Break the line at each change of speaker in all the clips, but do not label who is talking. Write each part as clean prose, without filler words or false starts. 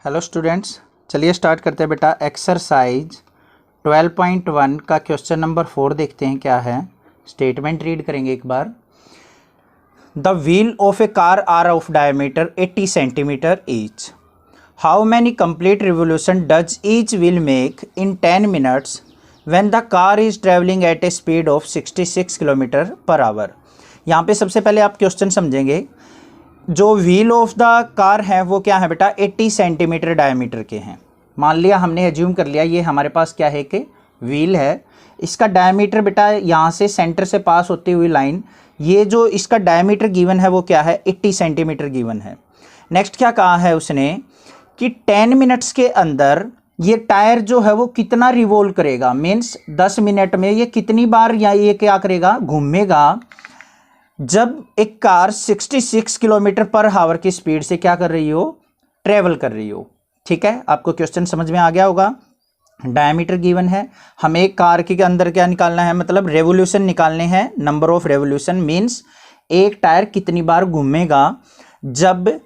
Hello students, चलिए start करते हैं बेटा। एक्सरसाइज 12.1 का क्वेश्चन नंबर 4 देखते हैं क्या है। स्टेटमेंट रीड करेंगे एक बार। The wheel of a car are of diameter 80 centimetre each. How many complete revolution does each wheel make in 10 minutes when the car is travelling at a speed of 66 kilometre per hour. यहाँ पे सबसे पहले आप question समझेंगे। जो wheel of the car है वो क्या है बेटा, 80 सेंटीमीटर डायमीटर के हैं। मान लिया हमने एज्यूम कर लिया ये हमारे पास क्या है कि व्हील है। इसका डायमीटर बेटा यहाँ से सेंटर से पास होती हुई लाइन, ये जो इसका डायमीटर गिवन है वो क्या है, 80 सेंटीमीटर गिवन है। नेक्स्ट क्या कहा है उसने कि 10 मिनट्स के अंदर ये टायर जो है वो कितना रिवॉल्व करेगा, मीन्स 10 मिनट में ये कितनी बार या ये क्या करेगा, घूमेगा। जब एक कार 66 किलोमीटर पर आवर की स्पीड से क्या कर रही हो, ट्रेवल कर रही हो। ठीक है, आपको क्वेश्चन समझ में आ गया होगा। डायमीटर गिवन है, हमें एक कार के अंदर क्या निकालना है, मतलब रेवोल्यूशन निकालने हैं। नंबर ऑफ रेवोल्यूशन मीन्स एक टायर कितनी बार घूमेगा जब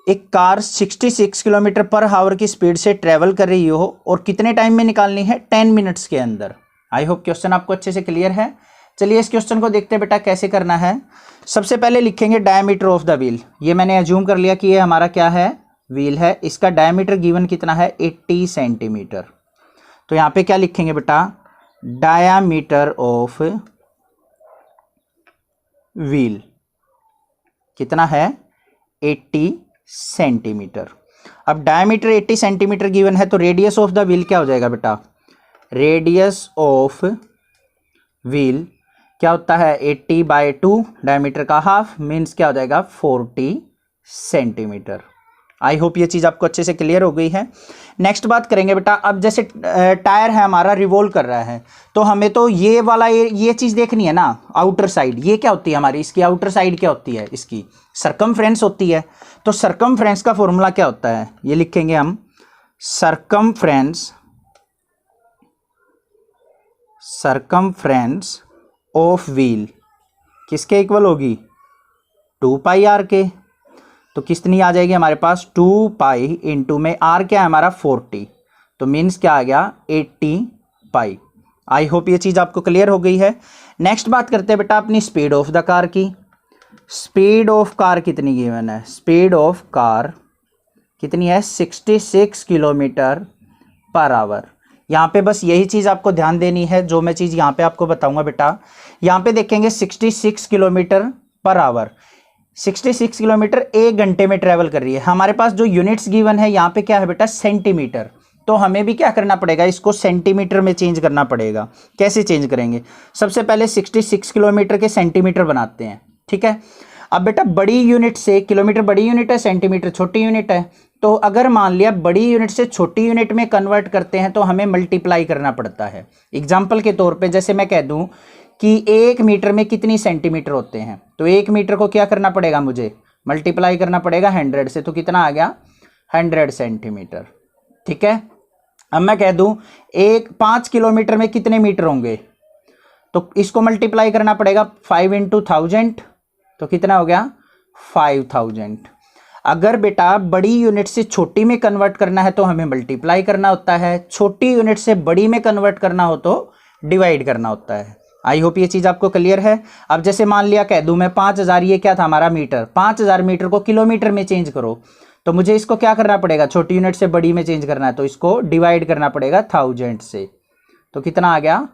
एक कार 66 किलोमीटर पर आवर की स्पीड से ट्रेवल कर रही हो, और कितने टाइम में निकालनी है, 10 मिनट्स के अंदर। आई होप क्वेश्चन आपको अच्छे से क्लियर है। चलिए इस क्वेश्चन को देखते हैं बेटा कैसे करना है। सबसे पहले लिखेंगे डायमीटर ऑफ द व्हील। ये मैंने एज्यूम कर लिया कि ये हमारा क्या है, व्हील है। इसका डायमीटर गिवन कितना है, 80 सेंटीमीटर। तो यहाँ पे क्या लिखेंगे बेटा, डायमीटर ऑफ व्हील कितना है, 80 सेंटीमीटर। अब डायमीटर 80 सेंटीमीटर गिवन है तो रेडियस ऑफ द व्हील क्या हो जाएगा बेटा, रेडियस ऑफ व्हील क्या होता है, 80/2, डायमीटर का हाफ मीन्स क्या हो जाएगा, 40 सेंटीमीटर। आई होप ये चीज़ आपको अच्छे से क्लियर हो गई है। नेक्स्ट बात करेंगे बेटा। अब जैसे टायर है हमारा रिवॉल्व कर रहा है, तो हमें तो ये वाला ये चीज़ देखनी है ना, आउटर साइड। ये क्या होती है हमारी, इसकी आउटर साइड क्या होती है, इसकी सरकमफ्रेंस होती है। तो सरकमफ्रेंस का फॉर्मूला क्या होता है, ये लिखेंगे हम। सरकमफ्रेंस ऑफ व्हील किसके इक्वल होगी, 2πr के। तो कितनी आ जाएगी हमारे पास, 2π इंटू में r क्या है हमारा, 40। तो मीन्स क्या आ गया, 80π। आई होप ये चीज़ आपको क्लियर हो गई है। नेक्स्ट बात करते हैं बेटा अपनी स्पीड ऑफ द कार की। स्पीड ऑफ कार कितनी गिवन है, स्पीड ऑफ कार कितनी है, 66 किलोमीटर पर आवर। यहाँ पे बस यही चीज़ आपको ध्यान देनी है जो मैं चीज़ यहाँ पे आपको बताऊंगा बेटा। यहाँ पे देखेंगे 66 किलोमीटर पर आवर, 66 किलोमीटर 1 घंटे में ट्रेवल कर रही है। हमारे पास जो यूनिट्स गिवन है यहाँ पे क्या है बेटा, सेंटीमीटर। तो हमें भी क्या करना पड़ेगा, इसको सेंटीमीटर में चेंज करना पड़ेगा। कैसे चेंज करेंगे, सबसे पहले 66 किलोमीटर के सेंटीमीटर बनाते हैं। ठीक है, अब बेटा बड़ी यूनिट से, किलोमीटर बड़ी यूनिट है, सेंटीमीटर छोटी यूनिट है। तो अगर मान लिया बड़ी यूनिट से छोटी यूनिट में कन्वर्ट करते हैं तो हमें मल्टीप्लाई करना पड़ता है। एग्जाम्पल के तौर पे जैसे मैं कह दूं कि 1 मीटर में कितनी सेंटीमीटर होते हैं, तो 1 मीटर को क्या करना पड़ेगा, मुझे मल्टीप्लाई करना पड़ेगा 100 से। तो कितना आ गया, 100 सेंटीमीटर। ठीक है, अब मैं कह दूं 5 किलोमीटर में कितने मीटर होंगे, तो इसको मल्टीप्लाई करना पड़ेगा 5 × 1000। तो कितना हो गया, 5000। अगर बेटा बड़ी यूनिट से छोटी में कन्वर्ट करना है तो हमें मल्टीप्लाई करना होता है, छोटी यूनिट से बड़ी में कन्वर्ट करना हो तो डिवाइड करना होता है। आई होप ये चीज़ आपको क्लियर है। अब जैसे मान लिया कह दूं मैं 5000, ये क्या था हमारा मीटर, 5000 मीटर को किलोमीटर में चेंज करो, तो मुझे इसको क्या करना पड़ेगा, छोटी यूनिट से बड़ी में चेंज करना है तो इसको डिवाइड करना पड़ेगा 1000 से। तो कितना आ गया,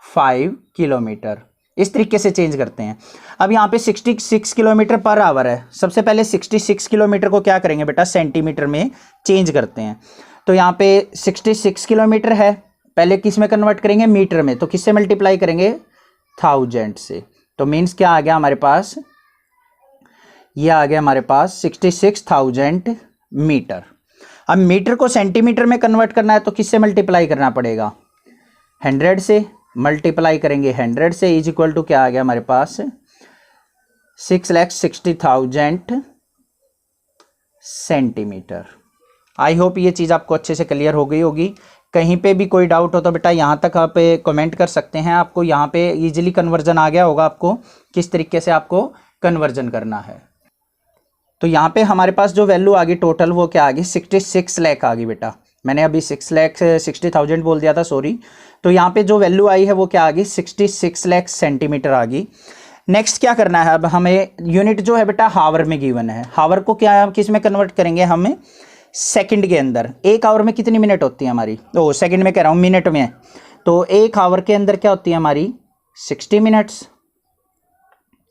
5 किलोमीटर। इस तरीके से चेंज करते हैं। अब यहाँ पे 66 किलोमीटर पर आवर है। सबसे पहले 66 किलोमीटर को क्या करेंगे बेटा, सेंटीमीटर में चेंज करते हैं। तो यहाँ पे 66 किलोमीटर है, पहले किस में कन्वर्ट करेंगे, मीटर में। तो किससे मल्टीप्लाई करेंगे, 1000 से। तो मीन्स क्या आ गया हमारे पास, ये आ गया हमारे पास 66,000 मीटर। अब मीटर को सेंटीमीटर में कन्वर्ट करना है तो किससे मल्टीप्लाई करना पड़ेगा, 100 से। मल्टीप्लाई करेंगे 100 से, इज इक्वल टू क्या आ गया हमारे पास, 6,60,000 सेंटीमीटर। आई होप ये चीज़ आपको अच्छे से क्लियर हो गई होगी। कहीं पे भी कोई डाउट हो तो बेटा यहाँ तक आप कमेंट कर सकते हैं। आपको यहाँ पे इजीली कन्वर्जन आ गया होगा, आपको किस तरीके से आपको कन्वर्जन करना है। तो यहाँ पे हमारे पास जो वैल्यू आ गई टोटल वो क्या आ गई 66 लाख आ गई बेटा। मैंने अभी 6,60,000 बोल दिया था, सॉरी। तो यहाँ पे जो वैल्यू आई है वो क्या आ गई 66 लाख सेंटीमीटर आ गई। नेक्स्ट क्या करना है, अब हमें यूनिट जो है बेटा हावर में गिवन है। हावर को क्या किस में कन्वर्ट करेंगे, हमें सेकंड के अंदर। एक आवर में कितनी मिनट होती है हमारी, ओ सेकंड में कह रहा हूँ, मिनट में। तो एक आवर के अंदर क्या होती है हमारी 60 मिनट्स,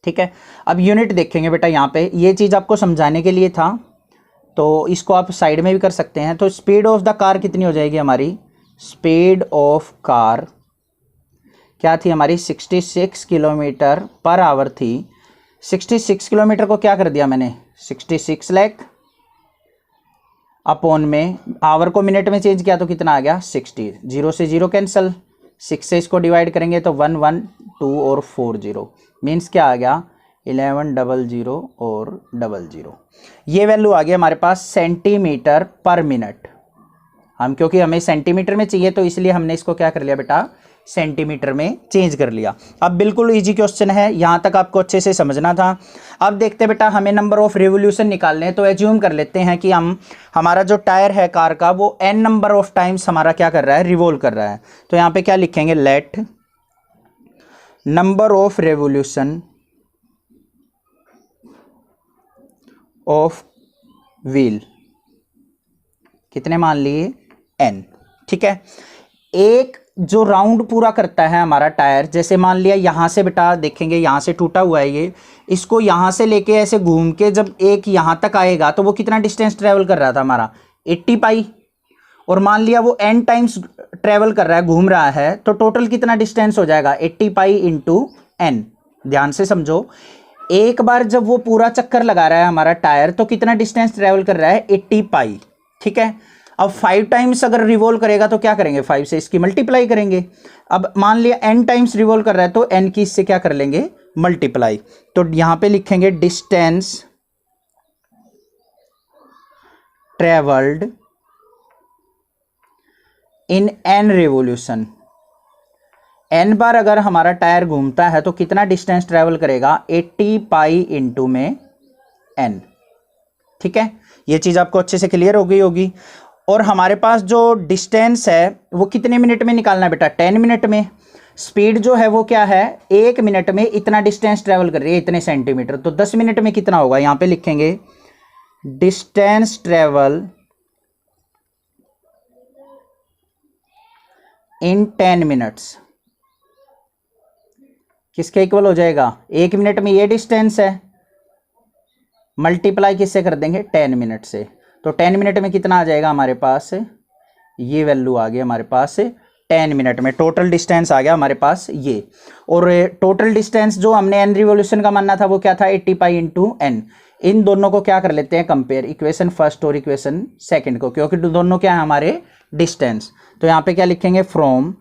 ठीक है। अब यूनिट देखेंगे बेटा, यहाँ पे ये चीज़ आपको समझाने के लिए था, तो इसको आप साइड में भी कर सकते हैं। तो स्पीड ऑफ द कार कितनी हो जाएगी हमारी, स्पीड ऑफ कार क्या थी हमारी 66 किलोमीटर पर आवर थी। 66 किलोमीटर को क्या कर दिया मैंने 66 लाख अपॉन में आवर को मिनट में चेंज किया तो कितना आ गया 60, जीरो से जीरो कैंसिल, 6 से इसको डिवाइड करेंगे तो 112 और 40 मीन्स क्या आ गया 1100 और 00। ये वैल्यू आ गई हमारे पास सेंटीमीटर पर मिनट। हम क्योंकि हमें सेंटीमीटर में चाहिए तो इसलिए हमने इसको क्या कर लिया बेटा सेंटीमीटर में चेंज कर लिया। अब बिल्कुल इजी क्वेश्चन है, यहाँ तक आपको अच्छे से समझना था। अब देखते बेटा हमें नंबर ऑफ रिवोल्यूशन निकालने हैं। तो एज्यूम कर लेते हैं कि हमारा जो टायर है कार का वो n नंबर ऑफ टाइम्स हमारा क्या कर रहा है रिवोल्व कर रहा है। तो यहाँ पे क्या लिखेंगे, let number of revolution of wheel कितने मान लिए n, ठीक है। एक जो राउंड पूरा करता है हमारा टायर, जैसे मान लिया यहाँ से बेटा देखेंगे यहाँ से टूटा हुआ है ये, इसको यहाँ से लेके ऐसे घूम के जब एक यहाँ तक आएगा तो वो कितना डिस्टेंस ट्रेवल कर रहा था हमारा 80 पाई, और मान लिया वो n टाइम्स ट्रेवल कर रहा है घूम रहा है तो टोटल कितना डिस्टेंस हो जाएगा 80 पाई इंटू n। ध्यान से समझो, एक बार जब वो पूरा चक्कर लगा रहा है हमारा टायर तो कितना डिस्टेंस ट्रेवल कर रहा है 80 पाई, ठीक है। अब 5 टाइम्स अगर रिवॉल्व करेगा तो क्या करेंगे 5 से इसकी मल्टीप्लाई करेंगे। अब मान लिया n टाइम्स रिवॉल्व कर रहा है तो n की इससे क्या कर लेंगे मल्टीप्लाई। तो यहां पे लिखेंगे distance travelled in n revolution. n बार अगर हमारा टायर घूमता है तो कितना डिस्टेंस ट्रेवल करेगा 80 पाई इंटू में n, ठीक है। ये चीज आपको अच्छे से क्लियर हो गई होगी। और हमारे पास जो डिस्टेंस है वो कितने मिनट में निकालना है बेटा 10 मिनट में। स्पीड जो है वो क्या है 1 मिनट में इतना डिस्टेंस ट्रेवल कर रही है इतने सेंटीमीटर, तो 10 मिनट में कितना होगा, यहां पे लिखेंगे डिस्टेंस ट्रेवल इन 10 मिनट्स किसके इक्वल हो जाएगा, 1 मिनट में ये डिस्टेंस है, मल्टीप्लाई किससे कर देंगे 10 मिनट से। तो 10 मिनट में कितना आ जाएगा हमारे पास, ये वैल्यू आ गई हमारे पास 10 मिनट में टोटल डिस्टेंस आ गया हमारे पास ये। और टोटल डिस्टेंस जो हमने n रिवोल्यूशन का मानना था वो क्या था 80 पाई इंटू n। इन दोनों को क्या कर लेते हैं कंपेयर, इक्वेशन फर्स्ट और इक्वेशन सेकंड को, क्योंकि दोनों क्या है हमारे डिस्टेंस। तो यहाँ पे क्या लिखेंगे from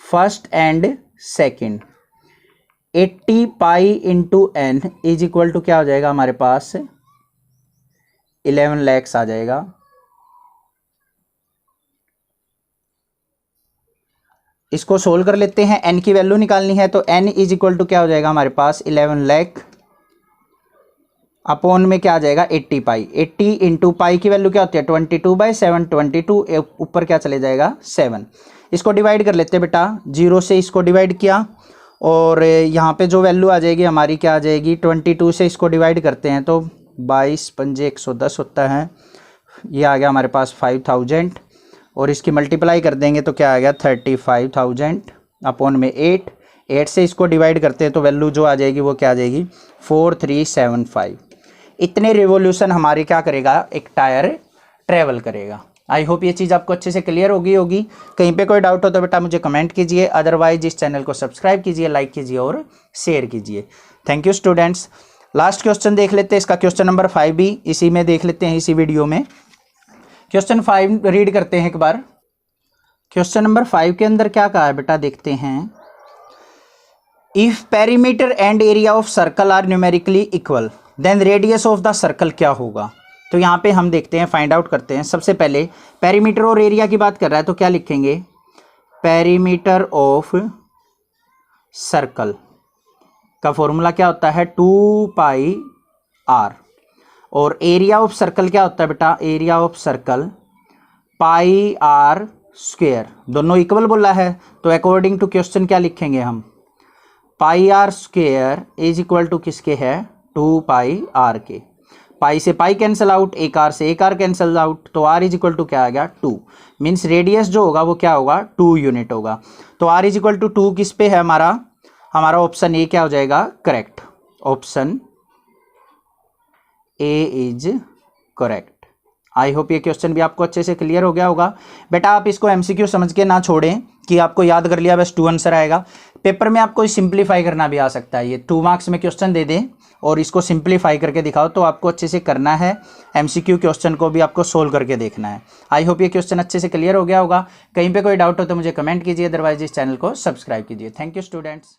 first and second 80 pi into n is equal to क्या हो जाएगा हमारे पास 11 लाख आ जाएगा। इसको सोल्व कर लेते हैं, n की वैल्यू निकालनी है तो n इज इक्वल टू क्या हो जाएगा हमारे पास 11 लाख अपॉन में क्या आ जाएगा 80 पाई। 80 इंटू पाई की वैल्यू क्या होती है 22/7, 22 ऊपर क्या चले जाएगा 7। इसको डिवाइड कर लेते हैं बेटा, 0 से इसको डिवाइड किया और यहाँ पे जो वैल्यू आ जाएगी हमारी क्या आ जाएगी 22 से इसको डिवाइड करते हैं तो 22 पंजे 110 होता है। ये आ गया हमारे पास 5000 और इसकी मल्टीप्लाई कर देंगे तो क्या आ गया 35,000 अपॉन में 8 से इसको डिवाइड करते हैं तो वैल्यू जो आ जाएगी वो क्या आ जाएगी 4375। इतने रिवोल्यूशन हमारी क्या करेगा एक टायर ट्रेवल करेगा। आई होप ये चीज़ आपको अच्छे से क्लियर होगी। कहीं पे कोई डाउट हो तो बेटा मुझे कमेंट कीजिए, अदरवाइज इस चैनल को सब्सक्राइब कीजिए, लाइक कीजिए और शेयर कीजिए। Thank you students. Last question देख लेते हैं, इसका क्वेश्चन नंबर 5 भी इसी में देख लेते हैं, इसी वीडियो में। क्वेश्चन 5 रीड करते हैं एक बार। क्वेश्चन नंबर 5 के अंदर क्या कहा है बेटा देखते हैं। If perimeter and area of circle are numerically equal then radius of the circle क्या होगा। तो यहाँ पे हम देखते हैं, फाइंड आउट करते हैं। सबसे पहले पेरीमीटर और एरिया की बात कर रहा है तो क्या लिखेंगे पेरीमीटर ऑफ सर्कल का फॉर्मूला क्या होता है 2 पाई r और एरिया ऑफ सर्कल क्या होता है बेटा, area of circle pi r square, दोनों इक्वल बोला है तो अकॉर्डिंग टू क्वेश्चन क्या लिखेंगे हम, pi r square is equal to किसके है, 2 पाई आर के। पाई से पाई कैंसिल आउट, एक आर से एक आर कैंसिल आउट, तो आर इज इक्वल टू क्या आ गया 2, मीन्स रेडियस जो होगा वो क्या होगा 2 यूनिट होगा। तो आर इज इक्वल टू 2 किस पे है हमारा ऑप्शन ए क्या हो जाएगा correct, option A is correct. I hope ये क्वेश्चन भी आपको अच्छे से क्लियर हो गया होगा। बेटा आप इसको एमसीक्यू समझ के ना छोड़ें कि आपको याद कर लिया बस 2 आंसर आएगा, पेपर में आपको सिंप्लीफाई करना भी आ सकता है। ये 2 मार्क्स में क्वेश्चन दे दें और इसको सिंप्लीफाई करके दिखाओ तो आपको अच्छे से करना है, एमसीक्यू क्वेश्चन को भी आपको सोल्व करके देखना है। आई होप ये क्वेश्चन अच्छे से क्लियर हो गया होगा। कहीं पे कोई डाउट हो तो मुझे कमेंट कीजिए, अदरवाइज इस चैनल को सब्सक्राइब कीजिए। Thank you students.